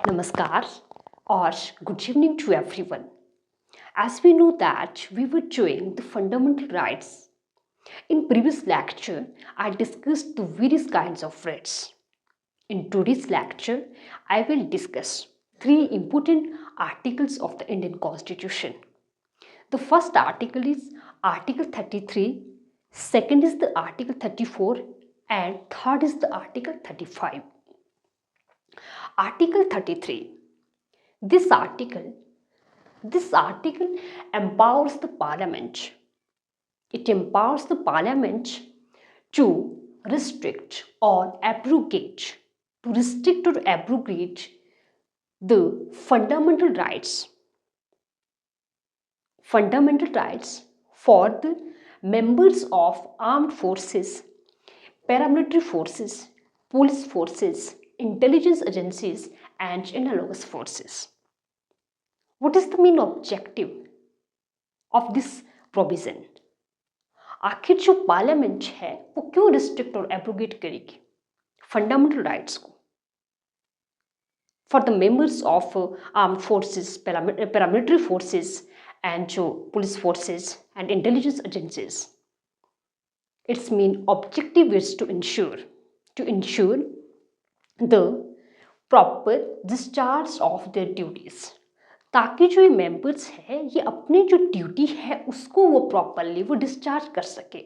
Namaskar or good evening to everyone. As we know that we were doing the fundamental rights. In previous lecture, I discussed the various kinds of rights. In today's lecture, I will discuss three important articles of the Indian Constitution. The first article is Article 33, second is the Article 34, and third is the Article 35. Article 33. This article empowers the parliament. It empowers the parliament to restrict or abrogate the fundamental rights for the members of armed forces, paramilitary forces, police forces, intelligence agencies, and analogous forces. What is the main objective of this provision? आखिर जो parliament है वो क्यों restrict और abrogate करेगी fundamental rights को for the members of armed forces, paramilitary forces and जो police forces and intelligence agencies? Its main objective is to ensure the proper discharge of their duties, ताकि जो ये मेंबर्स है ये अपनी जो ड्यूटी है उसको वो प्रॉपरली वो डिस्चार्ज कर सके.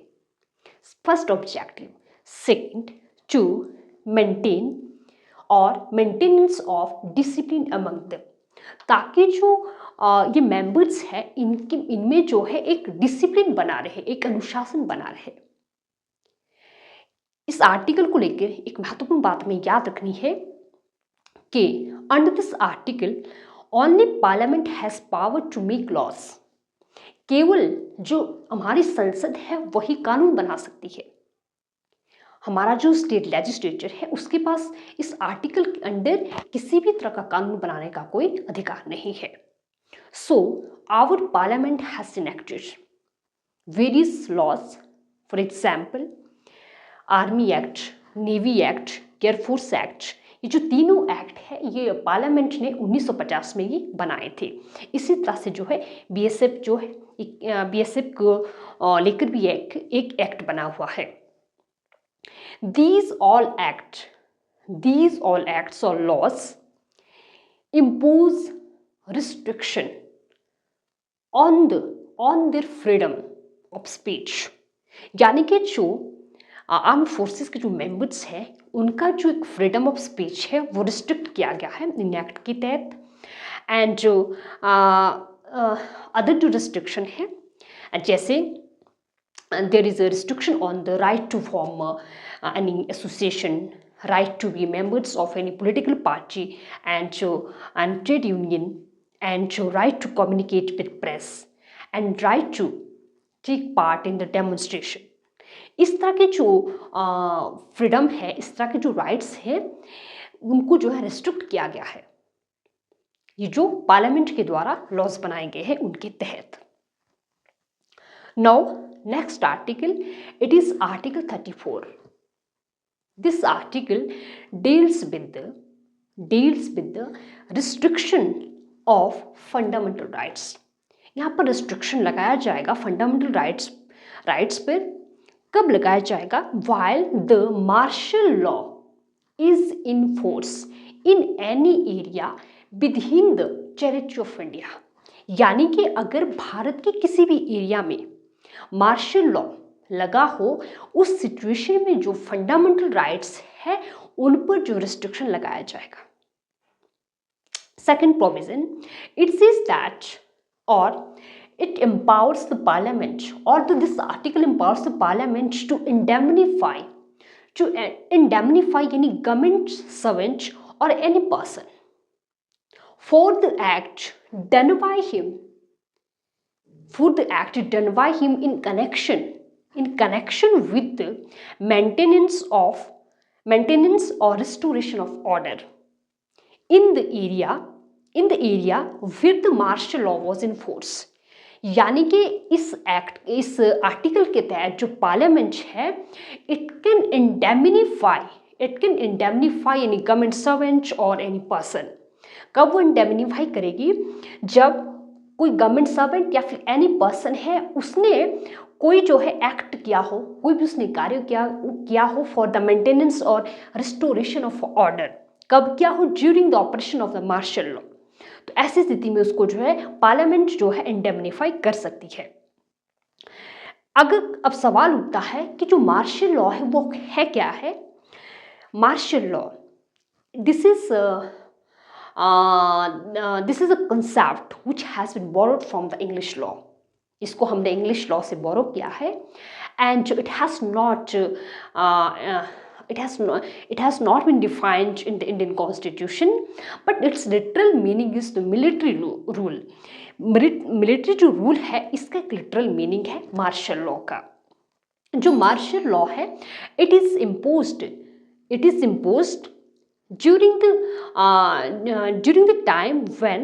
First objective. Second, to maintain और maintenance of discipline among them, ताकि जो ये मेंबर्स है इनमें जो है एक डिसिप्लिन बना रहे, एक अनुशासन बना रहे. इस आर्टिकल को लेकर एक महत्वपूर्ण बात हमें याद रखनी है कि under this article only parliament has power to make laws. केवल जो हमारी संसद है वही कानून बना सकती है. हमारा जो स्टेट लेजिस्लेचर है उसके पास इस आर्टिकल के अंडर किसी भी तरह का कानून बनाने का कोई अधिकार नहीं है. So our parliament has enacted various laws. For example army act, navy act, air force act. ये जो तीनों एक्ट है ये पार्लियामेंट ने 1950 में ही बनाए थे. इसी तरह से जो है बीएसएफ को लेकर भी एक एक्ट बना हुआ है. These all acts or laws impose restriction on their freedom of speech. यानी कि जो आर्म्ड फोर्सेस के जो मेंबर्स हैं उनका जो एक फ्रीडम ऑफ स्पीच है वो रिस्ट्रिक्ट किया गया है इन एक्ट के तहत. एंड जो अदर जो रिस्ट्रिक्शन है जैसे there is a restriction on the right to form any association, right to be members of any political party and trade union, and right to communicate with press, and right to take part in the demonstration. इस तरह के जो freedom है, इस तरह के जो rights हैं उनको जो है रिस्ट्रिक्ट किया गया है ये जो पार्लियामेंट के द्वारा लॉज बनाए गए हैं उनके तहत. Now, next article, it is Article 34. This article deals with the restriction of fundamental rights. यहाँ पर restriction लगाया जाएगा fundamental rights पर. कब लगाया जाएगा? While the martial law is in force in any area within the territory of India. यानी कि अगर भारत के किसी भी एरिया में मार्शल लॉ लगा हो उस सिचुएशन में जो फंडामेंटल राइट्स है उन पर जो रिस्ट्रिक्शन लगाया जाएगा. Second provision, it says that और it empowers the parliament, or this article empowers the parliament to indemnify any government servant or any person for the act done by him in connection with the maintenance or restoration of order in the area where the martial law was in force. यानी कि इस article के तहत जो parliament है it can indemnify any government servant or any person कब वो indemnify करेगी? जब कोई गवर्नमेंट सर्वेंट या फिर एनी पर्सन है, उसने कोई जो है एक्ट किया हो, कोई भी उसने कार्य किया हो फॉर द मेंटेनेंस और रिस्टोरेशन ऑफ ऑर्डर। कब किया हो? During the operation of the martial law. तो ऐसी स्थिति में उसको जो है पार्लियामेंट जो है इंडेमनीफाई कर सकती है। अगर अब सवाल उठता है कि जो मार्शल लॉ है वो है क्या है? Martial law, this is this is a concept which has been borrowed from the English law. इसको हमने इंग्लिश लॉ से बोरो किया है, and it has not been defined in the Indian Constitution, but its literal meaning is the military rule. Military जो rule है इसका एक literal meaning है मार्शल लॉ का। जो मार्शल लॉ है it is imposed during the time when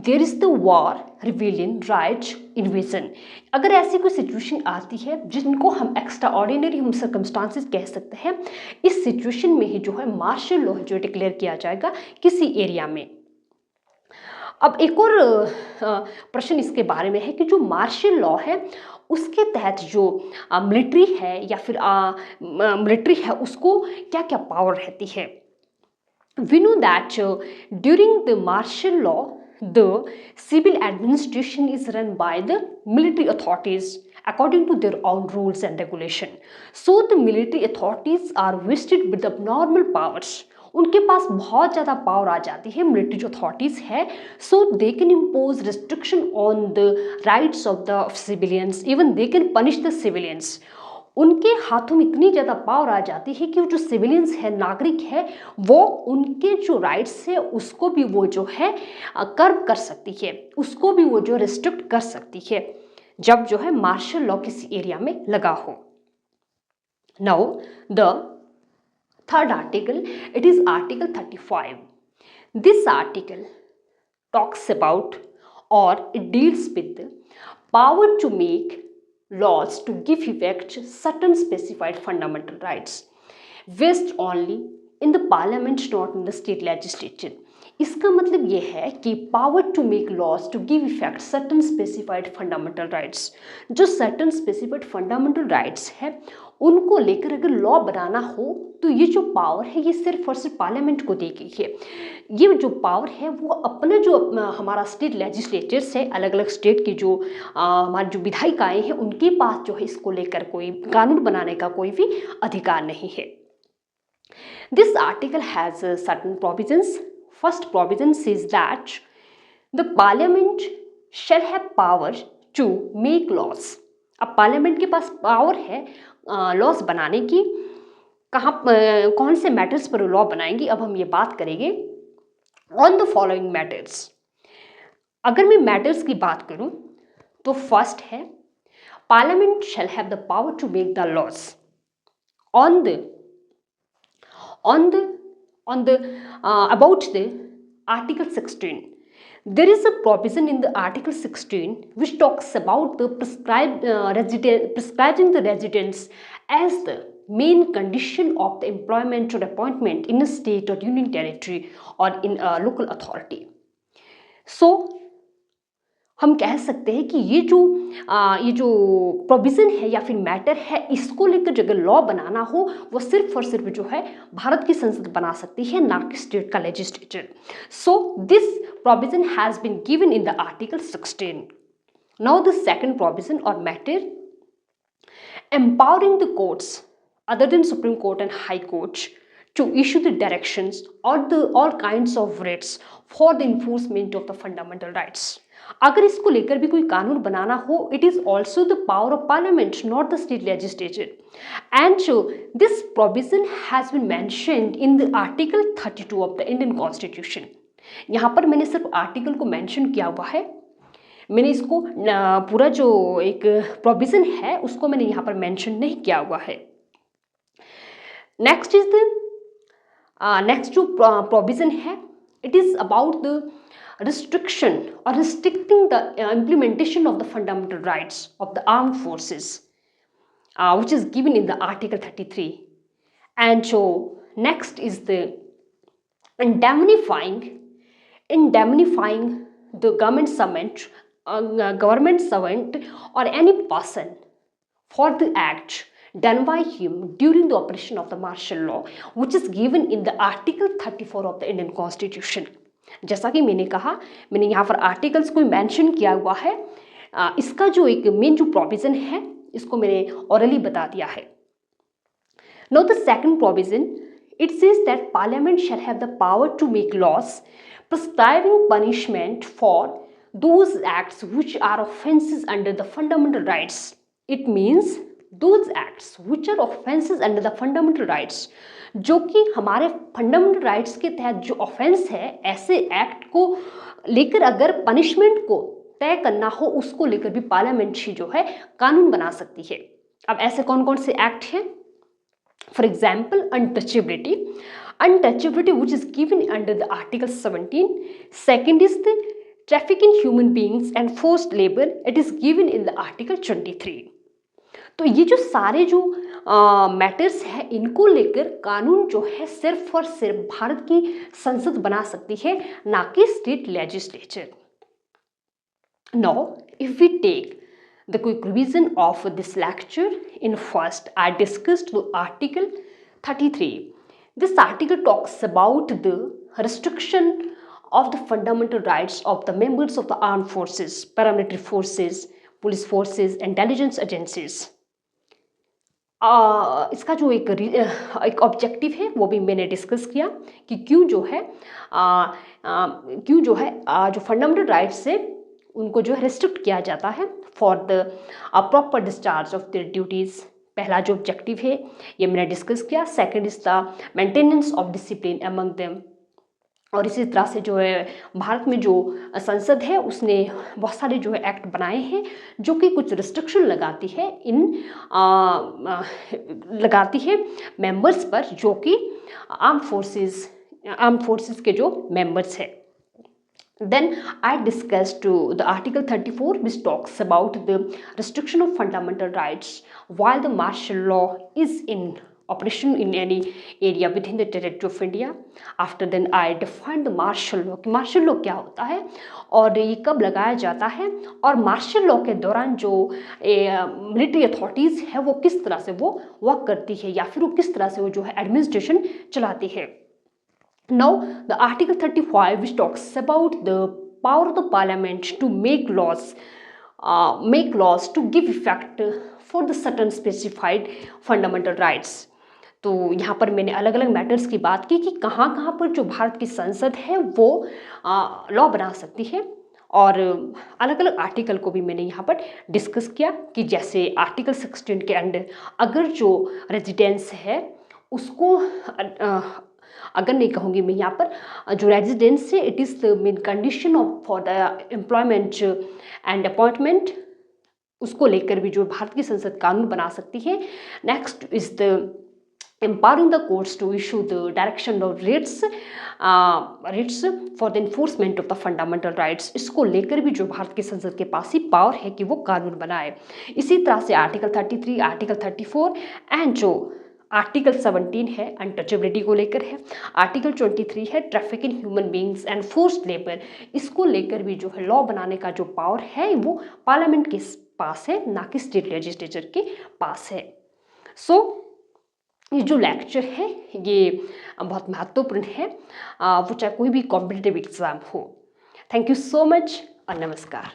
there is the war, rebellion, riot, invasion। अगर ऐसी कोई सिचुएशन आती है जिनको हम एक्स्ट्रा ऑर्डिनरी हम सर्कमस्टांसिस कह सकते हैं, इस सिचुएशन में ही जो है मार्शल लॉ जो डिक्लेयर किया जाएगा किसी एरिया में। अब एक और प्रश्न इसके बारे में है कि जो मार्शल लॉ है उसके तहत जो मिलिट्री है या फिर मिलिट्री है उसको क्या क्या पावर रहती है। We know that during the martial law, the civil administration is run by the military authorities according to their own rules and regulation. So the military authorities are vested with abnormal powers. उनके पास बहुत ज़्यादा power आ जाती है, military जो authorities है, so they can impose restriction on the rights of the civilians, even they can punish the civilians. उनके हाथों में इतनी ज़्यादा पावर आ जाती है कि जो सिविलियंस है, नागरिक है, वो उनके जो राइट्स है उसको भी वो जो है कर्व कर सकती है, उसको भी वो जो रिस्ट्रिक्ट कर सकती है जब जो है मार्शल लॉ किसी एरिया में लगा हो। Now the third article, it is article 35। This article talks about or it deals with the power to make laws to give effect certain specified fundamental rights vested only in the parliament, not in the state legislature। इसका मतलब ये है कि power to make laws to give effect certain specified fundamental rights, जो certain specified fundamental rights है उनको लेकर अगर लॉ बनाना हो तो ये जो पावर है ये सिर्फ और सिर्फ पार्लियामेंट को दी गई है। ये जो पावर है वो अपना जो हमारा स्टेट लेजिस्लेचर्स है, अलग अलग स्टेट की जो हमारी जो विधायिकाएँ हैं उनके पास जो है इसको लेकर कोई कानून बनाने का कोई भी अधिकार नहीं है। This article has certain provisions. First provision says that the parliament shall have power to make laws। अब पार्लियामेंट के पास पावर है लॉज बनाने की। कौन से मैटर्स पर लॉ बनाएंगी, अब हम ये बात करेंगे ऑन द फॉलोइंग मैटर्स। अगर मैं मैटर्स की बात करूं तो फर्स्ट है parliament shall have the power to make the laws about the Article 16. There is a provision in the Article 16 which talks about the prescribing the residence as the main condition of the employment or appointment in a state or union territory or in a local authority. So हम कह सकते हैं कि ये जो provision है या फिर मैटर है इसको लेकर अगर लॉ बनाना हो वो सिर्फ और सिर्फ जो है भारत की संसद बना सकती है, ना कि स्टेट का legislature. So this provision has been given in the article 16। Now the second provision और matter, empowering the courts other than Supreme Court and High Court to issue the directions or all kinds of writs for the enforcement of the fundamental rights। अगर इसको लेकर भी कोई कानून बनाना हो, it is also the power of parliament, not the state legislature. And this provision has been mentioned in the article 32 of the Indian constitution. यहाँ पर मैंने सिर्फ आर्टिकल को मेंशन किया हुआ है, मैंने इसको पूरा जो एक प्रोविजन है उसको मैंने यहाँ पर मेंशन नहीं किया हुआ है। नेक्स्ट इज द नेक्स्ट जो प्रोविजन है, it is about the restriction or restricting the implementation of the fundamental rights of the armed forces, which is given in the Article 33. And so next is the indemnifying indemnifying the government servant or any person for the acts done by him during the operation of the martial law which is given in the Article 34 of the Indian Constitution। जैसा कि मैंने कहा, मैंने यहाँ पर articles को mention किया हुआ है। इसका जो एक मेन जो प्रोविजन है इसको मैंने ऑरली बता दिया है। Now the second provision, it says that Parliament shall have the power to make laws prescribing punishment for those acts which are offences under the fundamental rights। It means those acts which are offences under the fundamental rights, जो कि हमारे fundamental rights के तहत जो offence है, ऐसे act को लेकर अगर पनिशमेंट को तय करना हो उसको लेकर भी पार्लियामेंट ही जो है कानून बना सकती है। अब ऐसे कौन कौन से एक्ट हैं? For example, untouchability which is given under the Article 17. Second is the traffic in human beings and forced labor, it is given in the Article 23। तो ये जो सारे जो मैटर्स हैं इनको लेकर कानून जो है सिर्फ और सिर्फ भारत की संसद बना सकती है, ना कि state legislature. Now, if we take the quick revision of this lecture, in first I discussed the Article 33. This article talks about the restriction of the fundamental rights of the members of the armed forces, paramilitary forces, police forces, intelligence agencies। इसका जो एक objective है वो भी मैंने discuss किया कि क्यों जो फंडामेंटल राइट्स से उनको जो है रेस्ट्रिक्ट किया जाता है for the proper discharge of there duties. पहला जो ऑब्जेक्टिव है ये मैंने डिस्कस किया। Second is the maintenance of discipline among them. और इसी तरह से जो है भारत में जो संसद है उसने बहुत सारे जो है एक्ट बनाए हैं जो कि कुछ रिस्ट्रिक्शन लगाती है मेंबर्स पर, जो कि आर्म फोर्सेस के जो मेंबर्स हैं। Then I discussed the Article 34 which talks about the restriction of fundamental rights while the martial law is in operation in any area within the territory of India। After then I defined the martial law, कि martial law क्या होता है और ये कब लगाया जाता है, और martial law के दौरान जो मिलिट्री अथॉरिटीज़ है वो किस तरह से वो वर्क करती है या फिर वो किस तरह से वो जो है एडमिनिस्ट्रेशन चलाती है। Now the Article 35 which talks about the power of the Parliament to make laws to give effect for the certain specified fundamental rights। तो यहाँ पर मैंने अलग अलग मैटर्स की बात की कि कहाँ कहाँ पर जो भारत की संसद है वो लॉ बना सकती है, और अलग अलग आर्टिकल को भी मैंने यहाँ पर डिस्कस किया कि जैसे आर्टिकल 16 के अंडर अगर जो रेजिडेंस है उसको अगर नहीं कहूँगी मैं यहाँ पर जो रेजिडेंस है it is the main condition of for the employment and appointment, उसको लेकर भी जो भारत की संसद कानून बना सकती है। Next is the empowering the courts to issue the direction of writs for the enforcement of the fundamental rights। इसको लेकर भी जो भारत की संसद के पास ही पावर है कि वो कानून बनाए। इसी तरह से आर्टिकल 33, आर्टिकल 34 एंड जो आर्टिकल 17 है अनटचेबिलिटी को लेकर है, आर्टिकल 23 है traffic in human beings and forced labour, इसको लेकर भी जो है लॉ बनाने का जो पावर है वो पार्लियामेंट के पास है, ना कि स्टेट लेजिस्लेचर के पास है। सो ये जो लेक्चर है ये बहुत महत्वपूर्ण है, वो चाहे कोई भी कॉम्पिटिटिव एग्जाम हो। थैंक यू सो मच और नमस्कार।